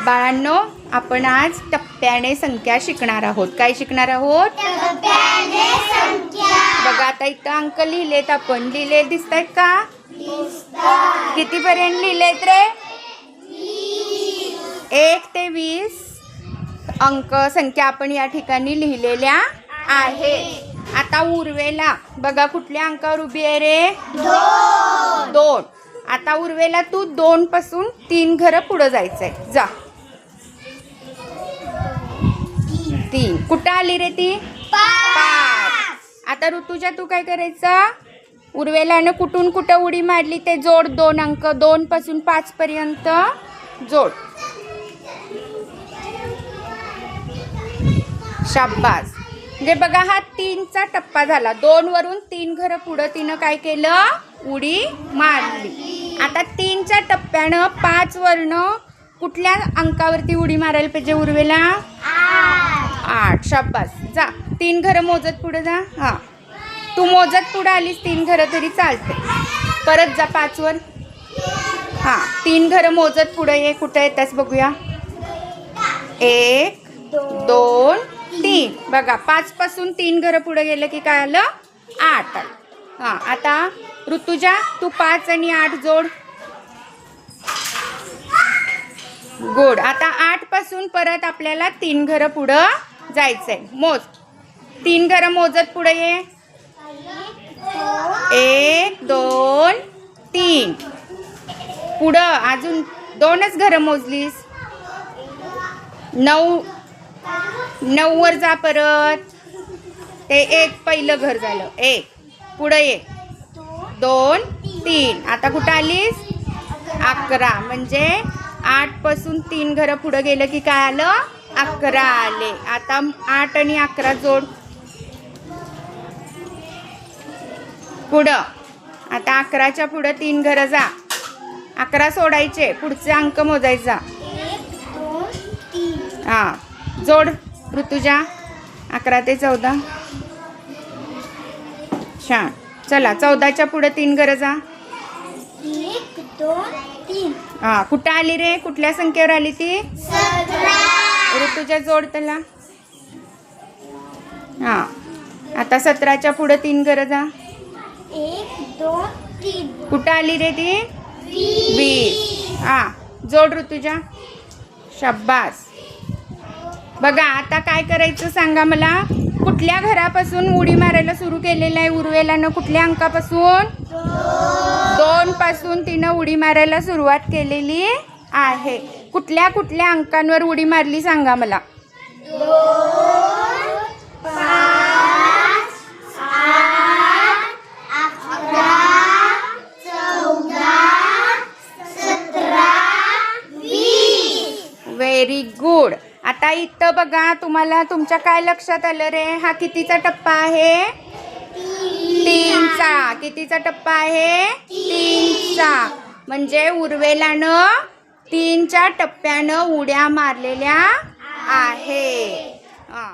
बाळांनो, आपण आज टप्प्याने संख्या शिकणार आहोत. काय शिकणार आहोत? टप्प्याने संख्या. बघा आता इथं अंक लिहिलेत. आपण लिहिले दिसत आहेत का? किती पर्यंत लिहिलेत रे? 1 ते 20 अंक संख्या आपण या ठिकाणी लिहिलेल्या आहेत. आता उर्वेला बघा कुठल्या अंकावर उभी आहे रे? 2. आता उर्वेला तू 2 पासून 3 घरं पुढे जायचंय. जा. 3 कुठं आली रे ती? 5. आता ऋतुजा तू काय करायचं? उर्वेलानं कुठून कुठं उडी मारली ते जोड. 2 अंक. 2 पासून 5 पर्यंत जोड. शाब्बास. म्हणजे बघा हा 3चा टप्पा झाला. 2 वरून 3 घरं पुढं तिनं काय केलं? उडी मारली. आता 3च्या टप्प्यानं 5 वरनं कुठल्या अंकावरती उडी मारायला पाहिजे उर्वेला? 8. शाब्बास. जा 3 घरं मोजत पुढे जा. हां, तू मोजत पुढे आलीस 3 घरं तरी चालते. परत जा 5 वर. हां, 3 घरं मोजत पुढे ये. कुठं येतास बघूया. 1 2 3. बघा 5 पासून 3 घरं पुढे गेलं की काय आलं? 8 आलं. हां, आता ऋतुजा तू 5 आणि 8 जोड. गुड. आता 8 पासून परत आपल्याला 3 घरं पुढं जायचंय. मोज. 3 घरं मोजत पुढे ये. 1 2 3. पुढं अजून 2च घरं मोजलीस. 9 वर जा परत. ते 1 पहिलं घर झालं. 1 पुढं ये. 2 3. आता कुठं आलीस? 11. म्हणजे 8 पासून 3 घरं पुढं गेलं की काय आलं? 11 आले. आता 8 आणि 11 जोड. पुढं आता 11च्या पुढं 3 घरं जा. 11 सोडायचे. पुढचे अंक मोजायचा. 1 2 3. हां, जोड ऋतुजा. 11 ते 14. छान. चला 14च्या पुढे 3 घरं जा. 1 2 3. हां, कुठं आली रे? कुठल्या संख्येवर आली ती? 17. ऋतुजा जोड त्याला. हां, आता 17च्या पुढे 3 घरं जा. 1 2 3. कुठं आली रे ती? 20. हां, जोड ऋतुजा. शाब्बास. बघा आता काय करायचं सांगा मला. कुठल्या घरापासून उडी मारायला सुरू केलेलं आहे उर्वेलानं? कुठल्या अंकापासून? 2 पासून तिनं उडी मारायला सुरुवात केलेली आहे. कुठल्या कुठल्या अंकांवर उडी मारली सांगा मला. 2 5 8 11 14 17 20. Very good. आता इथं बघा तुम्हाला तुमच्या काय लक्षात आलं रे? हा कितीचा टप्पा आहे? 3चा. कितीचा टप्पा आहे? 3चा. म्हणजे उर्वेलानं 3च्या टप्प्यानं उड्या मारलेल्या आहे. हां.